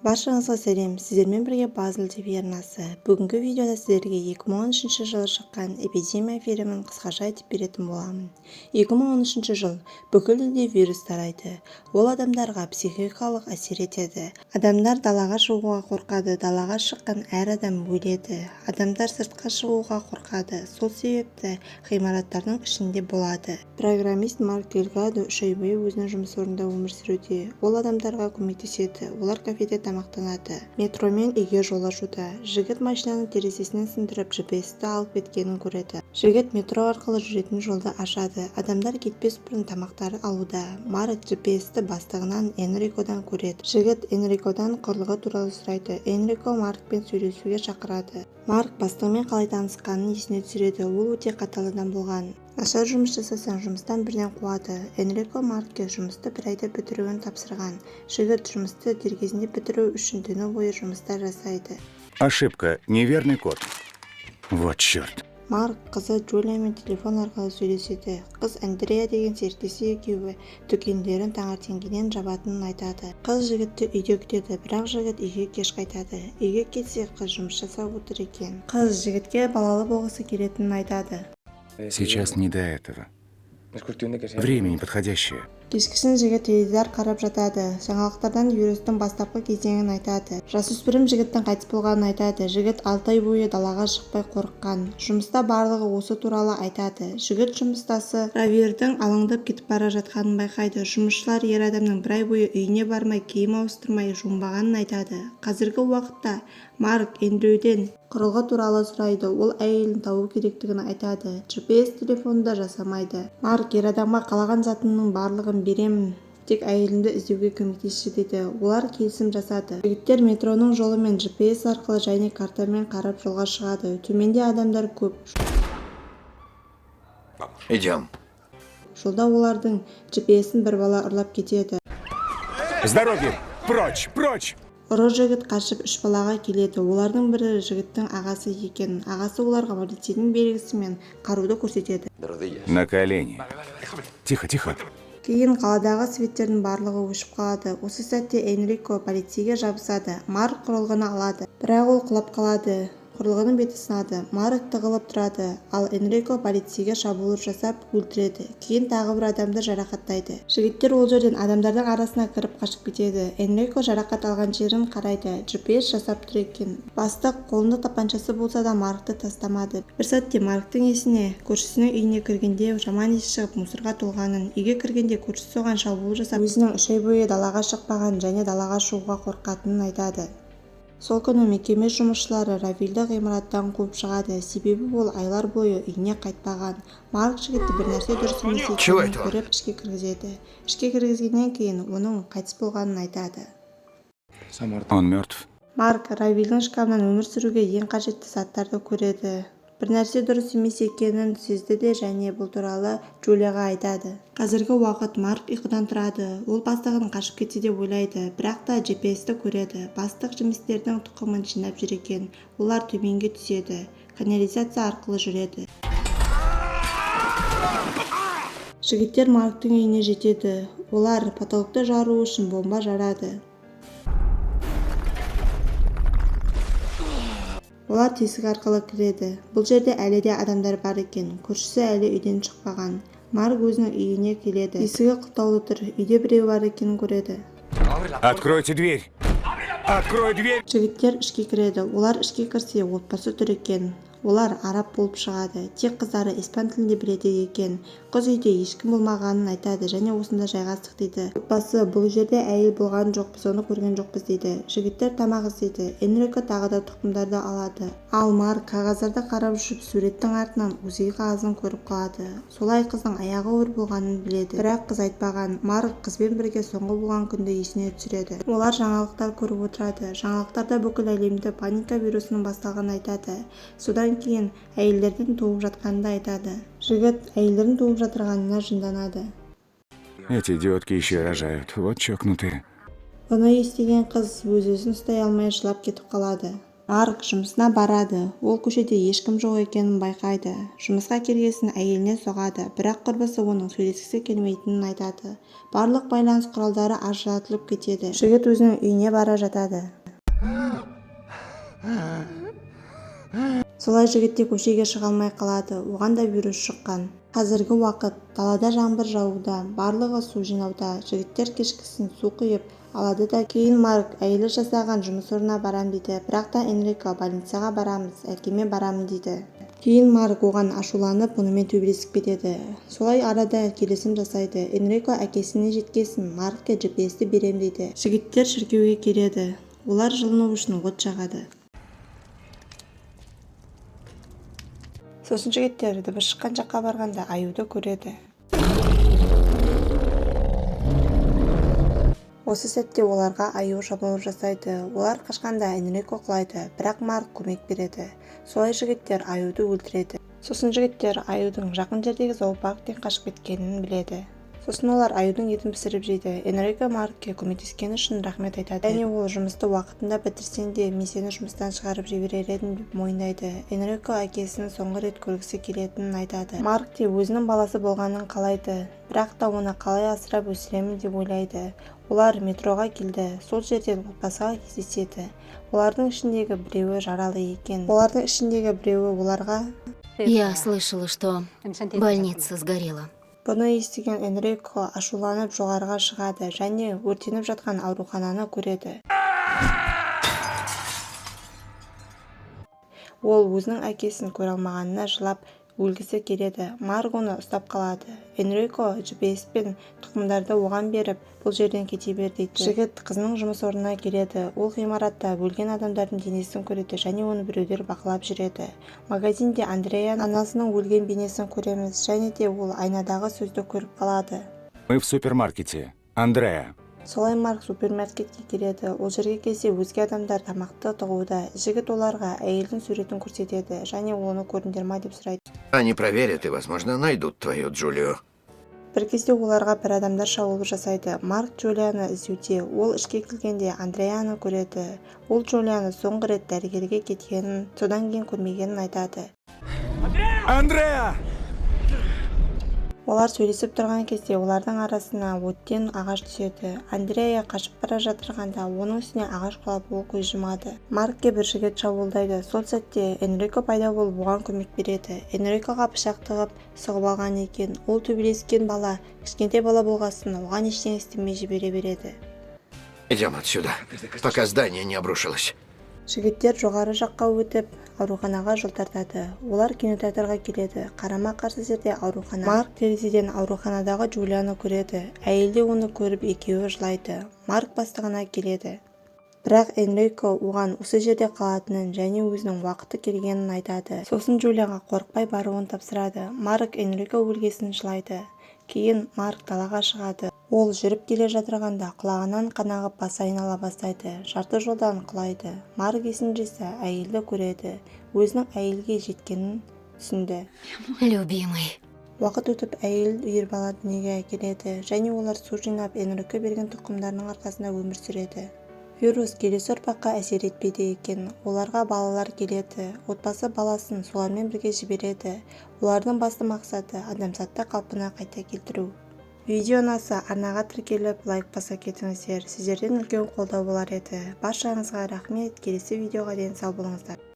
Баршаңызға сәлем, сіздермен бірге Базл ТВ арнасы. Бүгінгі видеода сіздерге 2013 жылы шыққан эпидемия фильмін қысқаша айтып беретін боламын. 2013 жыл бүкіл елде вирус тарайды. Ол адамдарға психикалық әсер етеді. Адамдар далаға шығуға қорқады, далаға шыққан әр адам өледі. Адамдар сыртқа шығуға қорқады. Сол себепті ғимараттардың ішінде болады. Программист Марк Делгадо 3 ай бойы өзінің жұмыс орнында өмір сүруде. Ол адамдарға көмектеседі. Олар кафеде тамақтанады. Метромен үйге жол ашуда. Жігіт машинаның терезесінен сындырып GPS-ті алып кеткенін көреді. Жігіт метро арқылы жүретін жолды ашады. Адамдар кетпес бұрын тамақтары алуда. Марк GPS-ті бастығынан Энрикодан көреді. Жігіт Энрикодан құрылғы туралы сұрайды. Энрико Маркпен сөйлесуге шақырады. Марк бастығымен қалай танысқанын есіне түсіреді. Ол өте қатал адам болған. Нашар жұмыс жасасаң жұмыстан бірден қуады. Энрико Маркке жұмысты 1 айда бітіруін тапсырған. Жігіт жұмысты дер кезінде бітіру үшін түні бойы жұмыстар жасайды. Ошибка. Неверный код. Вот черт. Марк қызы Джулиямен телефон арқылы сөйлеседі. Қыз Андрея деген серіктесі екеуі дүкендерін таңертеңгіден жабатынын айтады. Қыз жігітті үйде күтеді, бірақ жігіт үйге кеш қайтады. Үйге кетсе қыз жұмыс жасап отыр екен. Қыз жігітке балалы болғысы келетінін айтады. Сейчас не до этого. Время неподходящее. Кешкісін жігіт теледидар қарап жатады. Жаңалықтардан вирустың бастапқы кезеңін айтады. Жасөспірім жігіттің қайтыс болғанын айтады. Жігіт 6 ай бойы далаға шықпай қорыққан. Жұмыста барлығы осы туралы айтады. Жігіт жұмыстасы Равирдің алаңдап кетіп бара жатқанын байқайды. Жұмысшылар ер адамның 1 ай бойы үйіне бармай, киім ауыстырмай жуынбағанын айтады. Қазіргі уақытта Марк Эндрюден құрылғы туралы сұрайды. Ол әйелін табу керектігін айтады. GPS телефонында жасамайды. Марк ер адамға қалаған затының барлығын беремін, тек әйелімді іздеуге көмектесші дейді. Олар келісім жасады. Жігіттер метроның жолымен GPS арқылы және картамен қарап жолға шығады. Төменде адамдар көп. Идем. Жолда олардың GPS-ін бір бала ұрлап кетеді. С дороги! Прочь! Прочь! Ұры жігіт қашып 3 балаға келеді. Олардың бірі жігіттің ағасы екен. Ағасы оларға полицейдің белгісімен қаруды көрсетеді. На колени. Тихо, тихо. Кейін қаладағы светтердің барлығы өшіп қалады. Осы сәтте Энрико полицейге жабысады. Марк құрылғыны алады, бірақ ол құлап қалады. Құрылғының беті сынады. Марк тығылып тұрады, ал Энрико полицейге шабуыл жасап өлтіреді. Кейін тағы бір адамды жарақаттайды. Жігіттер ол жерден адамдардың арасына кіріп қашып кетеді. Энрико жарақат алған жерін қарайды. GPS жасап тұр екен. Бастық қолында тапаншасы болса да Маркты тастамады. Bir сәтте Марктың есіне көршісінің үйіне кіргенде жаман иіс шығып мусорға толғанын, үйге кіргенде көршісі соған шабуыл жасап, өзінің 3 ай бойы далаға шықпаған және далаға шығуға қорқатынын айтады. Сол күні мекеме жұмысшылары Равильді ғимараттан қуып шығады, себебі ол айлар бойы үйіне қайтпаған. Марк жігітті бір нәрсе дұрыс емес екенін көріп ішке кіргізеді. Ішке кіргізгеннен кейін оның қайтыс болғанын айтады. Он мертв. Марк Равильдің шкафынан өмір сүруге ең қажетті заттарды көреді. Бір нәрсе дұрыс емес екенін сезді де және бұл туралы Джулияға айтады. Қазіргі уақыт Марк ұйқыдан тұрады. Ол бастығын қашып кетсе деп ойлайды, бірақ та GPS-ті көреді. Бастық жемістердің тұқымын жинап жүр екен. Олар төменге түседі, канализация арқылы жүреді. Жігіттер Марктың үйіне жетеді. Олар потолокты жару үшін бомба жарады. Олар тесік арқылы кіреді. Бұл жерде әлі де адамдар бар екен. Көршісі әлі үйден шықпаған. Марк өзінің үйіне келеді. Есігі құлтаулы тұр. Үйде біреу бар екенін көреді. Откройте дверь! Открой дверь! Жігіттер ішке кіреді. Олар ішке кірсе отбасы тұр екен. Олар араб болып шығады. Тек қыздары испан тілінде біледі екен. Қыз үйде ешкім болмағанын айтады және осында жайғастық дейді. Отбасы бұл жерде әйел болған жоқпыз, оны көрген жоқпыз дейді. Жігіттер тамақ іздейді. Энрико тағы да тұқымдарды алады. Ал Марк қағаздарды қарап жүріп суреттің артынан өзге қағазын көріп қалады. Солай қыздың аяғы ауыр болғанын біледі. Бірақ қыз айтпаған. Марк қызбен бірге соңғы болған күнді есіне түсіреді. Олар жаңалықтар көріп отырады. Жаңалықтарда бүкіл әлемде паника вирусының басталғанын айтады. Содан кейін әйелдердің туып жатқанын айтады. Жігіт әйелдердің туып жатырғанына жынданады. Эти идиотки еще рожают. Вот чокнутые. Бұны естіген қыз өз-өзін ұстай алмай жылап кетіп қалады. Марк жұмысына барады. Ол көшеде ешкім жоқ екенін байқайды. Жұмысқа келгесін әйеліне соғады, бірақ құрбысы оның сөйлескісі келмейтінін айтады. Барлық байланыс құралдары ажыратылып кетеді. Жігіт өзінің үйіне бара жатады. Солай жігітте көшеге шыға алмай қалады. Оған да вирус шыққан. Қазіргі уақыт далада жаңбыр жауда, барлығы су жинауда. Жігіттер кешкісін су құйып алады да кейін Марк әйелі жасаған жұмыс орнына барам дейді. Бірақ та Энрико больницаға барамыз, әкеме барамын дейді. Кейін Марк оған ашуланып, онымен төбелесіп кетеді. Солай арада келісім жасайды. Энрико әкесіне жеткесін Маркке GPS-ті берем дейді. Жігіттер шіркеуге келеді. Олар жылыну үшін от жағады. Сосын жігіттер дыбыс шыққан жаққа барғанда аюды көреді. Осы сәтте оларға аю шабуыл жасайды. Олар қашқанда Энрико құлайды, бірақ Марк көмек береді. Солай жігіттер аюды өлтіреді. Сосын жігіттер аюдың жақын жердегі зоопарктен қашып кеткенін біледі. Сосын олар аюдың етін пісіріп жейді. Энрико Маркке көмектескені үшін рахмет айтады. Және ол жұмысты уақытында бітірсең де мен сені жұмыстан шығарып жіберер едім деп мойындайды. Энрико әкесінің соңғы рет көргісі келетінін айтады. Марк те өзінің баласы болғанын қалайды, бірақ та оны қалай асырап өсіремін деп ойлайды. Олар метроға келді. Сол жерден отбасыға кездеседі. Олардың ішіндегі біреуі жаралы екен. Олардың ішіндегі біреуі оларға: Я слышала, что больница сгорела. Бұны естіген Энрико ашуланып жоғарыға шығады және өртеніп жатқан аурухананы көреді. Ол өзінің әкесін көре алмағанына жылап өлгісі келеді. Марк оны ұстап қалады. Энрико GPS пен тұқымдарды оған беріп, бұл жерден кете бер дейді. Жігіт қызының жұмыс орнына келеді. Ол ғимаратта өлген адамдардың денесін көреді және оны біреулер бақылап жүреді. Магазинде Андреяның анасының өлген бейнесін көреміз және де ол айнадағы сөзді көріп қалады. Мы в супермаркете. Андреа. Солай Марк супермаркетке келеді. Ол жерге келсе өзге адамдар тамақты тығуда. Жігіт оларға әйелдің суретін көрсетеді және оны көрдіңдер ме деп сұрайды. Они проверят и, возможно, найдут твою Джулию. Бір кезде оларға бір адамдар шабуыл жасайды. Марк Джулияны іздеуде. Ол ішке келгенде Андреяны көреді. Ол Джулияны соңғы рет дәрігерге кеткенін, содан кейін көрмегенін айтады. Андреа! Олар сөйлесіп тұрған кезде олардың арасына оттен ағаш түседі. Андрея қашып бара жатырғанда оның үстіне ағаш құлап ол көз жұмады. Маркке бір жігіт шабуылдайды. Сол сәтте Энрико пайда болып оған көмек береді. Энрикоға пышақ тығып сұғып алған екен. Ол төбелескен бала, кішкентай бала болғасын оған ештеңе істемей жібере береді. Идем отсюда, пока здание не обрушилось. Жігіттер жоғары жаққа өтіп, ауруханаға жол тартады. Олар кинотеатрға келеді. Қарама-қарсы жерде аурухана. Марк терезеден ауруханадағы Джулияны көреді. Әйелде оны көріп екеуі жылайды. Марк бастығына келеді. Бірақ Энрико оған осы жерде қалатынын және өзінің уақыты келгенін айтады. Сосын Джулияға қорықпай баруын тапсырады. Марк Энрико өлгесін жылайды. Кейін Марк далаға шығады. Ол жүріп келе жатырғанда құлағынан қан ағып басы айнала бастайды. Жарты жолдан құлайды. Марк есін жиса әйелді көреді. Өзінің әйелге жеткенін түсінді. Любимый. Уақыт өтіп әйел ер бала дүниеге әкеледі және олар су жинап Энрико берген тұқымдарының арқасында өмір сүреді. Вирус келесі ұрпаққа әсер етпейді екен. Оларға балалар келеді. Отбасы баласын солармен бірге жібереді. Олардың басты мақсаты адамзатты қалпына қайта келтіру. Видео ұнаса арнаға тіркеліп лайк баса кетіңіздер. Сіздерден үлкен қолдау болар еді. Баршаңызға рахмет. Келесі видеоға дейін сау болыңыздар.